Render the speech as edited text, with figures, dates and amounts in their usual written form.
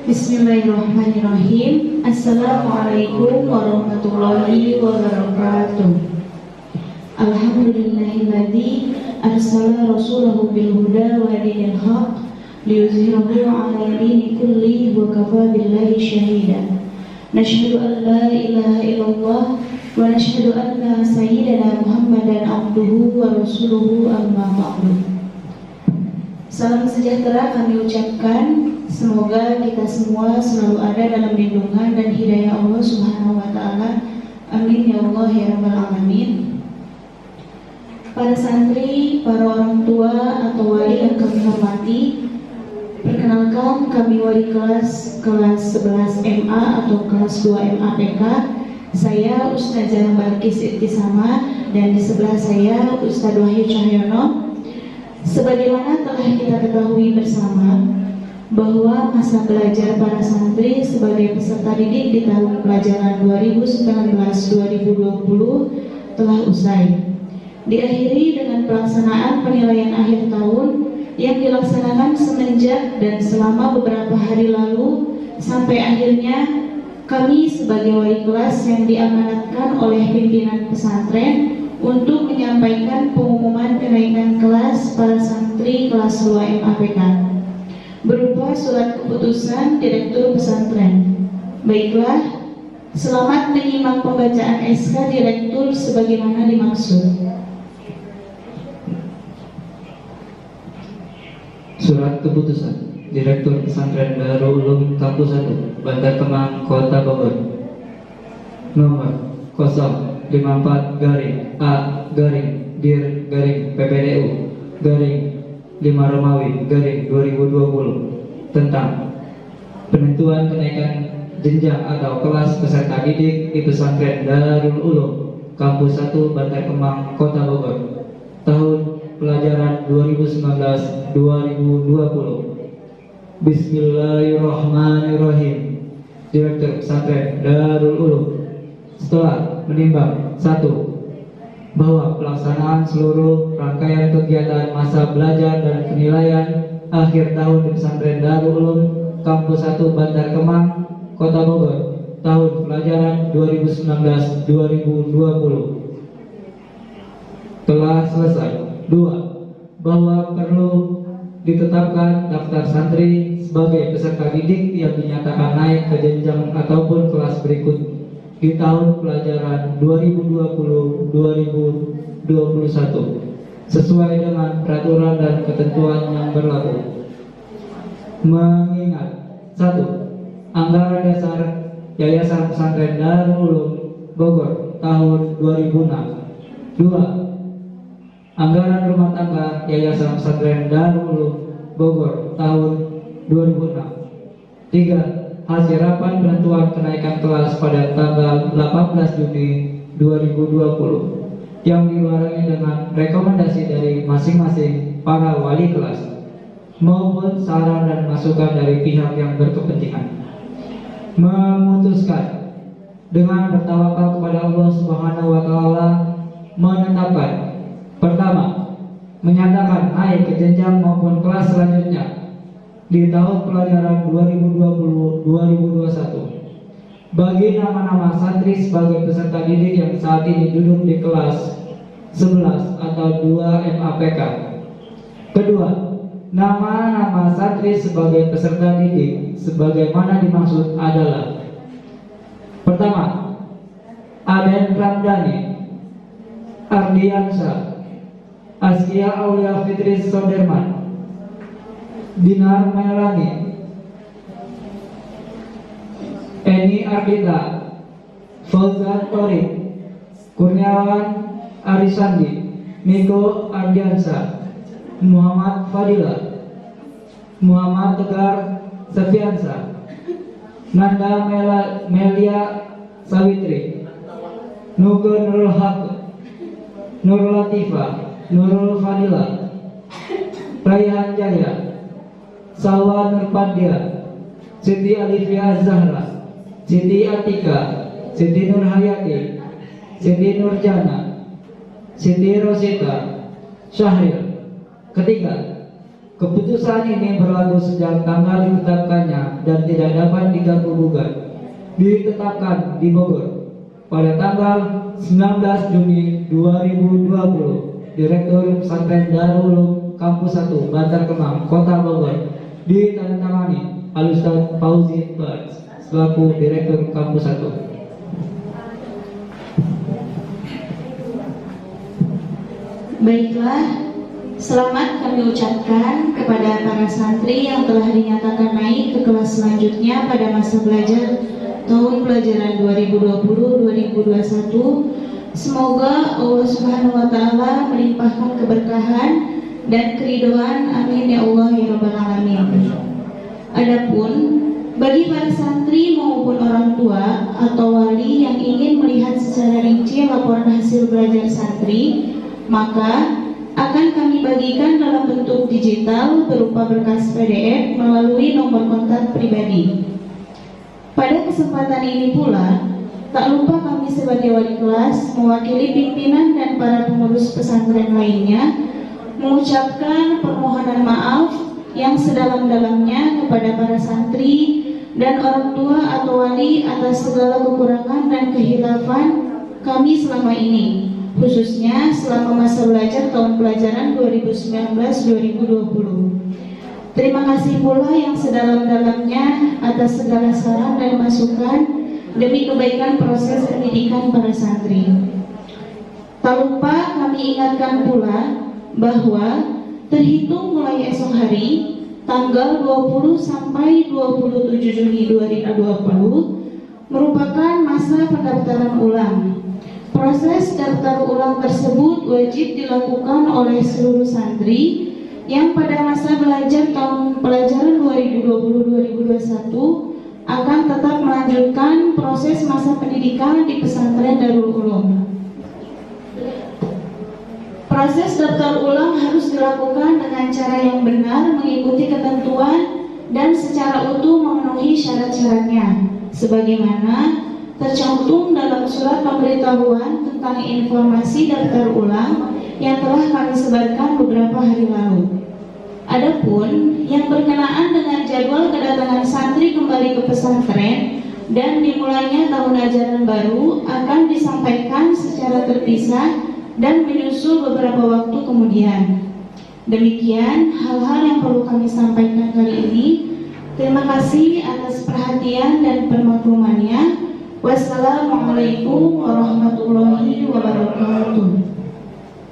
Bismillahirrahmanirrahim. Assalamualaikum warahmatullahi wabarakatuh. Alhamdulillahilladzi arsala rasulahu bil huda wa dinil haq liyuzhirahu 'ala dini kulli wa kafa billahi shahida. Nashhadu an la ilaha illallah wa nashhadu anna sayyidana Muhammadan abduhu wa rasuluhu amma ba'du. Salam sejahtera kami ucapkan. Semoga kita semua selalu ada dalam lindungan dan hidayah Allah Subhanahu wa Ta'ala. Amin ya Allah ya Rabbal Alamin. Para santri, para orang tua atau wali yang kami hormati, perkenalkan kami wali kelas 11 MA atau kelas 2 MAPK. Saya Ustazah Balkis Iktisama dan di sebelah saya Ustadz Wahyu Cahyono. Sebagaimana telah kita ketahui bersama bahwa masa belajar para santri sebagai peserta didik di tahun pelajaran 2019-2020 telah usai. Diakhiri dengan pelaksanaan penilaian akhir tahun yang dilaksanakan semenjak dan selama beberapa hari lalu sampai akhirnya kami sebagai wali kelas yang diamanatkan oleh pimpinan pesantren untuk menyampaikan pengumuman kenaikan kelas para santri kelas 2 MAPK berupa surat keputusan Direktur Pesantren. Baiklah, selamat menyimak pembacaan SK Direktur sebagaimana dimaksud. Surat keputusan Direktur Pesantren Darul Ulum Kampus 1 Bandar Kemang, Kota Bogor, nomor 054-Dir-PPDU-5 Romawi-2020 tentang penentuan kenaikan jenjang atau kelas peserta didik di Pesantren Darul Ulum Kampus 1 Bandar Kemang, Kota Bogor, tahun pelajaran 2019-2020. Bismillahirrahmanirrahim. Direktur Pesantren Darul Ulum setelah menimbang 1. Bahwa pelaksanaan seluruh rangkaian kegiatan masa belajar dan penilaian akhir tahun di Pesantren Darul Ulum Kampus 1 Bandar Kemang, Kota Bogor, tahun pelajaran 2019-2020 telah selesai. 2. Bahwa perlu ditetapkan daftar santri sebagai peserta didik yang dinyatakan naik ke jenjang ataupun kelas berikut di tahun pelajaran 2020-2021 sesuai dengan peraturan dan ketentuan yang berlaku. Mengingat 1. Anggaran dasar Yayasan Pesantren Darul Ulum Bogor tahun 2006. 2. Anggaran rumah tangga Yayasan Pesantren Darul Ulum Bogor tahun 2006. 3. Hasil rapat penentuan kenaikan kelas pada tanggal 18 Juni 2020 yang dibarengi dengan rekomendasi dari masing-masing para wali kelas maupun saran dan masukan dari pihak yang berkepentingan. Memutuskan dengan bertawakal kepada Allah Subhanahu wa Ta'ala menetapkan: pertama, menyatakan naik ke jenjang maupun kelas selanjutnya di tahun pelajaran 2020-2021 bagi nama-nama santri sebagai peserta didik yang saat ini duduk di kelas 11 atau 2 MAPK. Kedua, nama-nama santri sebagai peserta didik sebagaimana dimaksud adalah: pertama, Aden Ramdhani, Ardiansyah, Askia Aulia Fitri Soderman, Dinar Melani, Eni Ardita, Fauzan Torik, Kurniawan Arisandi, Niko Ardiansyah, Muhammad Fadila, Muhammad Tegar Sefiansa, Nanda Melia Sawitri, Nuke Nurul Haq, Nurul Latifah, Nurul Fadila, Rayhan Jaya, Salwa Nurpadya, Siti Alifia Zahra, Siti Atika, Siti Nurhayati, Siti Nurjana, Siti Rosita, Syahril. Ketiga, Keputusan ini berlaku sejak tanggal ditetapkannya dan tidak dapat diganggu-gugat. Ditetapkan di Bogor pada tanggal 19 Juni 2020. Direktur Pesantren Darul Ulum Kampus 1 Bantar Kemang, Kota Bogor. Ditandatangani Al-Ustaz Fauzi Bats selaku Direktur Kampus 1. Baiklah, selamat kami ucapkan kepada para santri yang telah dinyatakan naik ke kelas selanjutnya pada masa belajar tahun pelajaran 2020-2021. Semoga Allah Subhanahu wa Ta'ala melimpahkan keberkahan dan keridhaan, amin ya Allah ya Rabbal Alamin. Adapun bagi para santri maupun orang tua atau wali yang ingin melihat secara rinci laporan hasil belajar santri, maka akan kami bagikan dalam bentuk digital berupa berkas PDF melalui nomor kontak pribadi. Pada kesempatan ini pula, tak lupa kami sebagai wali kelas mewakili pimpinan dan para pengurus pesantren lainnya mengucapkan permohonan maaf yang sedalam-dalamnya kepada para santri dan orang tua atau wali atas segala kekurangan dan kehilafan kami selama ini, khususnya selama masa belajar tahun pelajaran 2019-2020. Terima kasih pula yang sedalam-dalamnya atas segala saran dan masukan demi kebaikan proses pendidikan para santri. Tak lupa kami ingatkan pula bahwa terhitung mulai esok hari tanggal 20 sampai 27 Juni 2020 merupakan masa pendaftaran ulang. Proses daftar ulang tersebut wajib dilakukan oleh seluruh santri yang pada masa belajar tahun pelajaran 2020-2021 akan tetap melanjutkan proses masa pendidikan di pesantren Darul Ulum. Proses daftar ulang harus dilakukan dengan cara yang benar, mengikuti ketentuan dan secara utuh memenuhi syarat-syaratnya sebagaimana tercantum dalam surat pemberitahuan tentang informasi daftar ulang yang telah kami sebarkan beberapa hari lalu. Adapun yang berkenaan dengan jadwal kedatangan santri kembali ke pesantren dan dimulainya tahun ajaran baru akan disampaikan secara terpisah dan menyusul beberapa waktu kemudian. Demikian hal-hal yang perlu kami sampaikan kali ini. Terima kasih atas perhatian dan permaklumannya. Wassalamualaikum warahmatullahi wabarakatuh.